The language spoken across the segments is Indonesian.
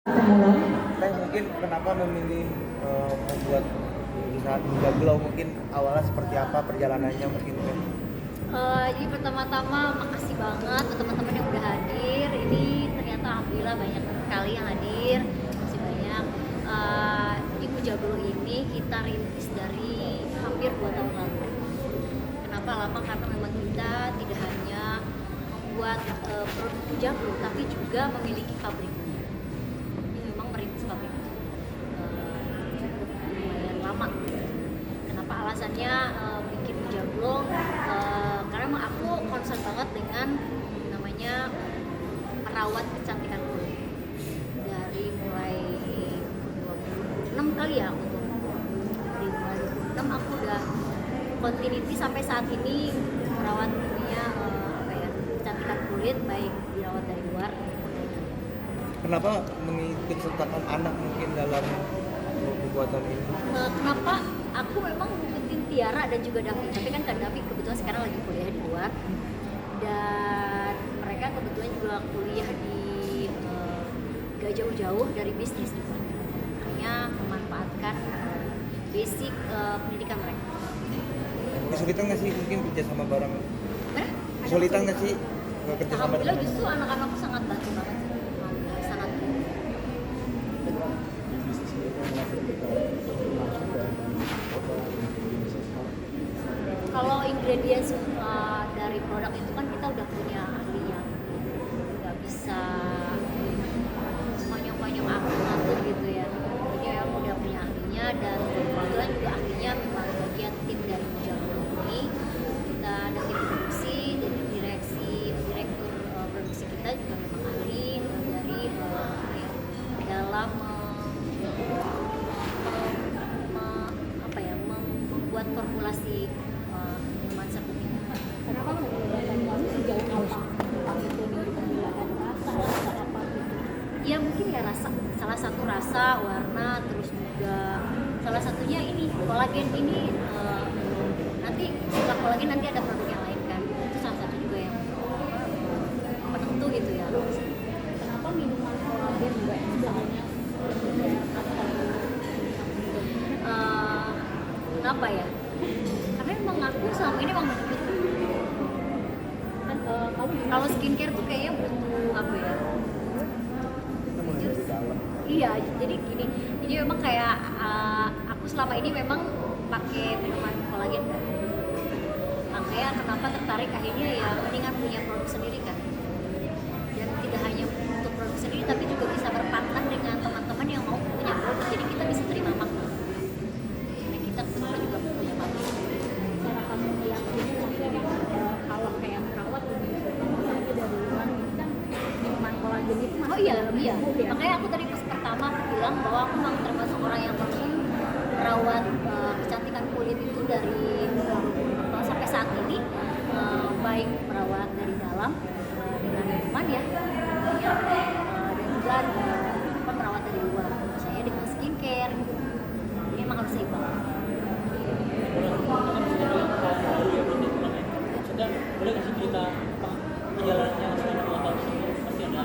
Teh mungkin kenapa memilih membuat perusahaan Muda Glow, mungkin awalnya seperti apa perjalanannya mungkin Teh? Jadi pertama-tama makasih banget buat teman-teman yang udah hadir. Ini ternyata alhamdulillah banyak sekali yang hadir. Masih banyak. Jadi Mujaglo ini kita rintis dari hampir 2 tahun lalu. Kenapa lama? Karena memang kita tidak hanya membuat produk Mujaglo, tapi juga memiliki pabriknya. Ini memang merintis pabrik cukup lumayan lama. Kenapa alasannya bikin Mujaglo? Karena emang aku concern banget dengan namanya merawat kecantikan kulit. Dari mulai 26 kali ya aku tuh. Dari mulai 26 aku udah continuity sampai saat ini merawat kecantikan kulit, baik dirawat dari luar. Kenapa mengikut sertakan anak mungkin dalam pembuatan ini? Kenapa aku memang ngikutin Tiara dan juga Davi, tapi kan Kak Davi kebetulan sekarang lagi kuliah di luar dan mereka kebetulan juga kuliah di gak jauh-jauh dari bisnis juga, makanya memanfaatkan basic pendidikan mereka. Kesulitan nggak sih mungkin kerja sama bareng? Bener? Kesulitan nggak sih kerja sama Alhamdulillah dengan justru anak-anakku sangat bantu banget sih. Alhamdulillah sangat. Kalau ingredients dari produk itu kan kita udah punya ahlinya, nggak bisa konyol-konyol aku ngatur gitu ya. Jadi ya udah punya ahlinya dan kebetulan juga ahlinya memang bagian tim dari Mujaglo ini. Kita ada tim produksi dan direktur produksi kita juga memang ahli dari dalam membuat formulasi minuman seperti ini. Kenapa menggunakan kamu sejauh apa tentang itu dari pemilihan rasa apa gitu? Ya mungkin ya rasa, salah satu rasa, warna, terus juga salah satunya ini kolagen ini nanti setelah kolagen nanti ada produk yang lain kan, itu salah satu juga yang penentu gitu ya. Kenapa minuman kolagen juga sebelumnya Kenapa ya? Karena emang aku selama ini emang bener kan kamu kalau skincare tuh kayaknya butuh apa ya? Jujur, iya, jadi gini, jadi memang kayak aku selama ini memang pakai minuman kolagen kan. Makanya kenapa tertarik akhirnya ya mendingan punya produk sendiri kan. Dan tidak hanya untuk produk sendiri tapi juga bisa berpartner dengan teman-teman yang mau punya produk. Jadi kita bisa terima makna. Dan kita kebetulan juga punya pabrik. cara kamu meyakini maksudnya kalau kayak perawat lebih misalnya dari luar kan minuman kolagen itu masih Oh iya, dalam iya. tubuh ya. Makanya aku tadi pas pertama aku bilang bahwa aku memang termasuk orang yang pengen merawat kecantikan kulit itu dari sampai saat ini, baik merawat dari dalam dengan minuman ya, dan juga merawat dari luar. Saya dengan skincare, ini emang harus seimbang. Sudah, boleh nggak sih cerita perjalanannya selama 2 tahun ini? Pasti ada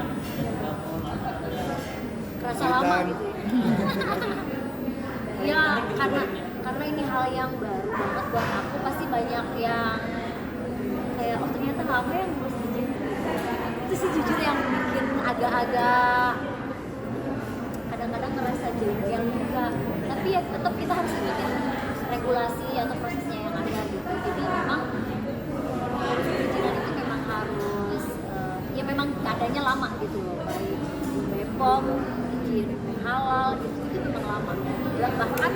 Kerasa lama gitu ya. Ya karena ini hal yang baru banget buat aku, pasti banyak yang kayak oh ternyata lama yang ngurus izin itu sih jujur yang bikin agak-agak kadang-kadang ngerasa jengkel juga, tapi ya tetap kita harus ikutin regulasi atau prosesnya yang ada gitu. Jadi memang perizinan itu memang harus ya memang keadaannya lama gitu loh, baik BPOM, izin halal itu memang lama. Dan bahkan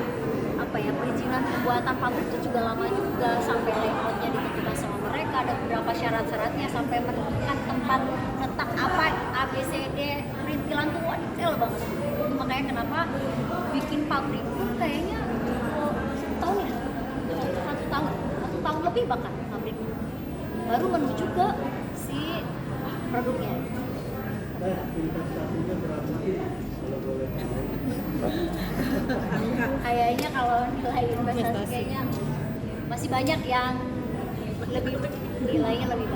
apa ya, perizinan pembuatan pabrik itu juga lama juga, sampai layoutnya ditentukan sama mereka, ada beberapa syarat-syaratnya sampai menentukan tempat letak apa ABCD, perintilan tuh wah detail banget. Itu makanya kenapa bikin pabrik pun kayaknya tahun ya, satu tahun lebih bahkan pabrik baru menuju ke si produknya. Kayaknya kalau nilai investasi kayaknya masih banyak yang lebih nilainya lebih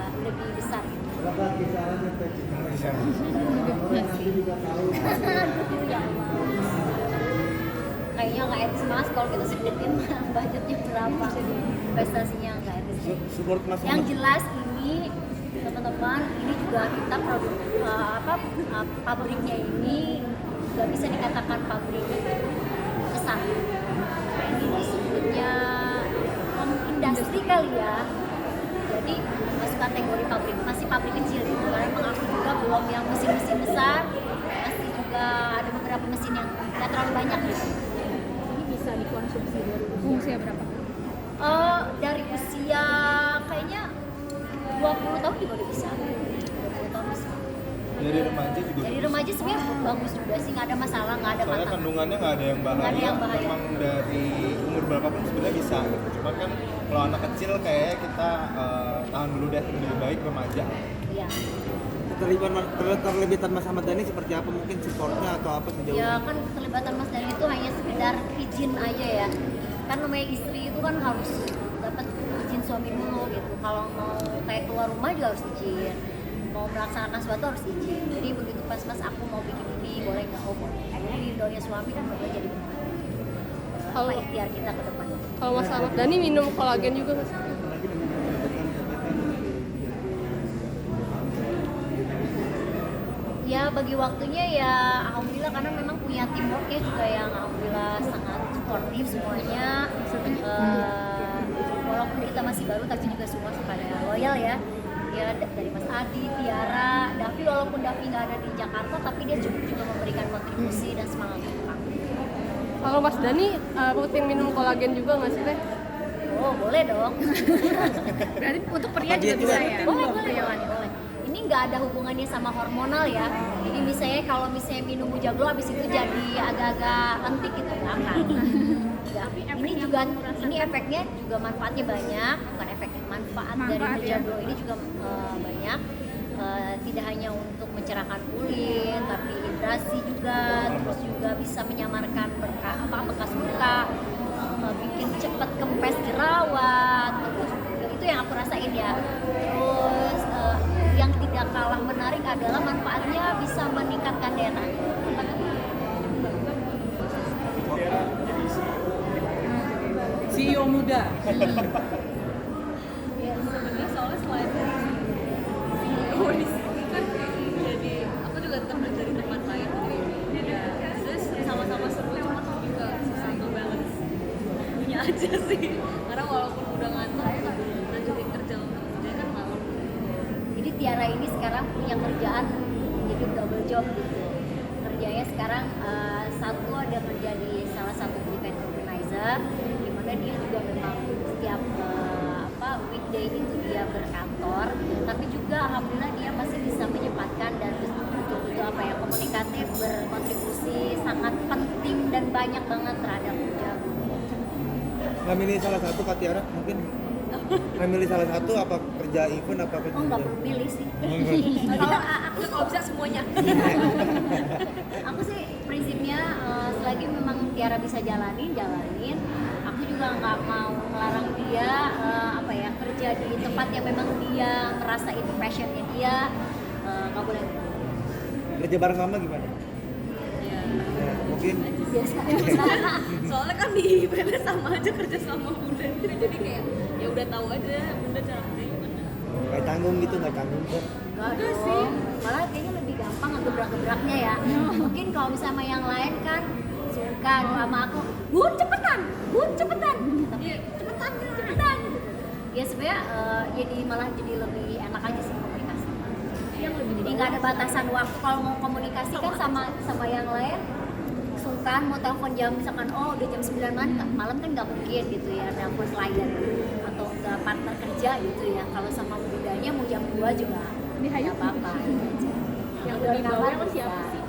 besar. Bisa. Ya Allah. Kayaknya nggak etis mas kalau kita sebutin budgetnya berapa, investasinya nggak etis. Support mas. Yang jelas ini teman-teman, ini juga kita produk pabriknya ini nggak bisa dikatakan pabrik kesan. Ini disebutnya industri kali ya. Jadi masuk kategori pabrik, masih pabrik kecil gitu. Karena emang aku juga belum yang mesin-mesin besar, masih juga ada beberapa mesin yang nggak terlalu banyak gitu. Ini bisa dikonsumsi dari usia berapa? Dari usia kayaknya 20 tahun juga udah bisa. 20 tahun bisa. Dari remaja juga. Dari remaja sebenarnya bagus juga sih, nggak ada masalah, nggak ada Soalnya masalah. kandungannya nggak ada yang bahaya. Nggak ada yang bahaya. Emang dari umur berapapun sebenarnya bisa. Cuma kan kalau anak kecil kayaknya kita tahan dulu deh, lebih baik remaja. Iya. Terlibat Mas Ahmad Dhani seperti apa, mungkin supportnya atau apa sejauh Ya ini? kan keterlibatan Mas Dhani itu hanya sekedar izin aja ya. Kan namanya istri itu kan harus dapat izin suami dulu gitu. Kalau mau kayak keluar rumah juga harus izin. Mau melaksanakan sesuatu harus izin. Jadi begitu pas Mas aku mau bikin ini boleh nggak? Oh boleh. Akhirnya ridhonya suami kan boleh jadi benar. Apa ikhtiar kita ke depan. Kalau Mas Ahmad Dhani minum kolagen juga nggak sih? Ya bagi waktunya ya alhamdulillah karena memang punya teamworknya juga yang alhamdulillah sangat supportif semuanya. Walaupun kita masih baru tapi juga semua pada loyal ya. Ya dari Mas Adi, Tiara, Davi walaupun Davi nggak ada di Jakarta tapi dia juga memberikan kontribusi dan semangat untuk kami. Kalau Mas Dhani rutin minum kolagen juga nggak sih Teh? Oh boleh dong. Berarti untuk pria juga bisa ya? Boleh. Ini nggak ada hubungannya sama hormonal ya. Jadi misalnya kalau misalnya minum Mujaglo habis itu jadi agak-agak lentik gitu nggak akan. Nggak. Ini juga ini efeknya juga manfaatnya banyak, bukan efeknya manfaat dari Manfaat, ya. Mujaglo ini juga banyak. Tidak hanya untuk mencerahkan kulit, tapi hidrasi juga, terus juga bisa menyamarkan bekas luka, bikin cepat kempes jerawat, terus itu yang aku rasain ya. Terus yang tidak kalah menarik adalah manfaatnya bisa meningkatkan daya tahan. CEO muda. Ya, Sebenarnya soalnya selain CEO di sini kan jadi aku juga teman dari tempat lain jadi terus sama-sama seru cuma lebih ke susah balance punya aja sih karena walaupun udah ngantuk lanjutin kerja kan malam. jadi Tiara ini sekarang punya kerjaan jadi double job gitu. Kerjanya sekarang satu ada kerja di salah satu event organizer, di mana dia juga memang setiap weekday itu dia berkantor, tapi juga alhamdulillah dia masih bisa menyempatkan dan betul-betul komunikatif, berkontribusi sangat penting dan banyak banget terhadap kerja. Nggak milih salah satu Kak Tiara mungkin? Nggak milih salah satu apa kerja event apa kerja? Oh nggak perlu pilih sih. Kalau bisa semuanya. Aku sih prinsipnya selagi memang Tiara bisa jalanin. Aku juga nggak mau melarang dia kerja di tempat yang memang dia merasa itu passionnya dia, nggak boleh. Kerja bareng mama gimana? Ya. Ya, mungkin Biasa. Soalnya kan di IPB sama aja kerja sama bunda jadi kayak ya udah tahu aja bunda cara kerja gimana. nggak tanggung gitu, nggak tanggung kok. Enggak dong. Malah kayaknya lebih gampang ngegebrak-gebraknya ya. Mungkin kalau misalnya sama yang lain kan sungkan sama aku, Bun cepetan. Tapi cepetan. Ya sebenarnya malah jadi lebih enak aja sih komunikasi. Jadi nggak ada batasan waktu kalau mau komunikasi kan sama yang lain sungkan mau telepon jam misalkan udah jam 9 malam kan nggak mungkin gitu ya telepon klien atau nggak partner kerja gitu ya. Kalau sama budanya mau jam 2 juga nggak apa-apa. Yang Udah lebih kamar bawel bisa. siapa sih?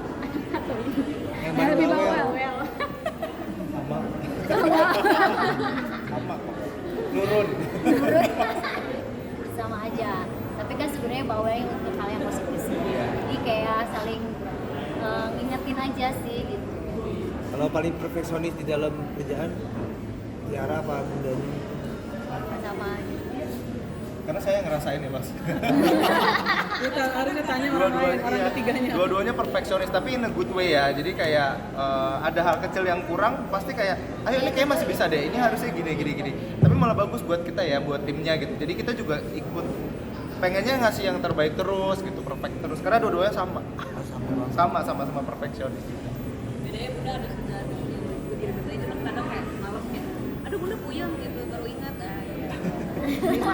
Atau ini? Yang lebih bawel. bawel. Sama kok. Nurun. Sama aja. Tapi kan sebenarnya bawelnya untuk hal yang positif sih. Jadi kayak saling ngingetin aja sih gitu. Kalau paling perfeksionis di dalam kerjaan Tiara apa bundanya? Sama aja. karena saya ngerasain ya mas. Kita harusnya tanya orang lain, orang ketiganya. Dua-duanya perfeksionis tapi in a good way ya. Jadi kayak ada hal kecil yang kurang pasti kayak ayo ini kayak masih bisa deh, ini harusnya gini. Tapi malah bagus buat kita ya, buat timnya gitu. Jadi kita juga ikut pengennya ngasih yang terbaik terus gitu, perfect terus karena dua-duanya sama perfeksionis gitu. bedanya Bunda ada kerjaan yang berdiri itu kadang kayak malam kayak aduh Bunda puyeng gitu baru ingat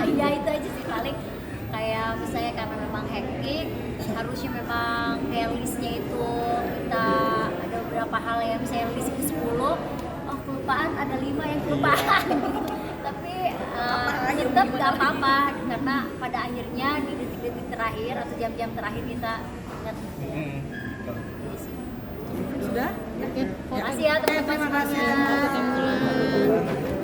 Iya itu aja sih paling kayak misalnya karena memang hektik harusnya memang kayak listnya itu kita ada beberapa hal yang misalnya list itu 10 kelupaan ada 5 yang kelupaan gitu. Tapi tetap gak apa-apa karena pada akhirnya di detik-detik terakhir atau jam-jam terakhir kita ingat Sudah? Terima kasih ya teman-teman Terima kasih. semuanya. Sampai ketemu lagi.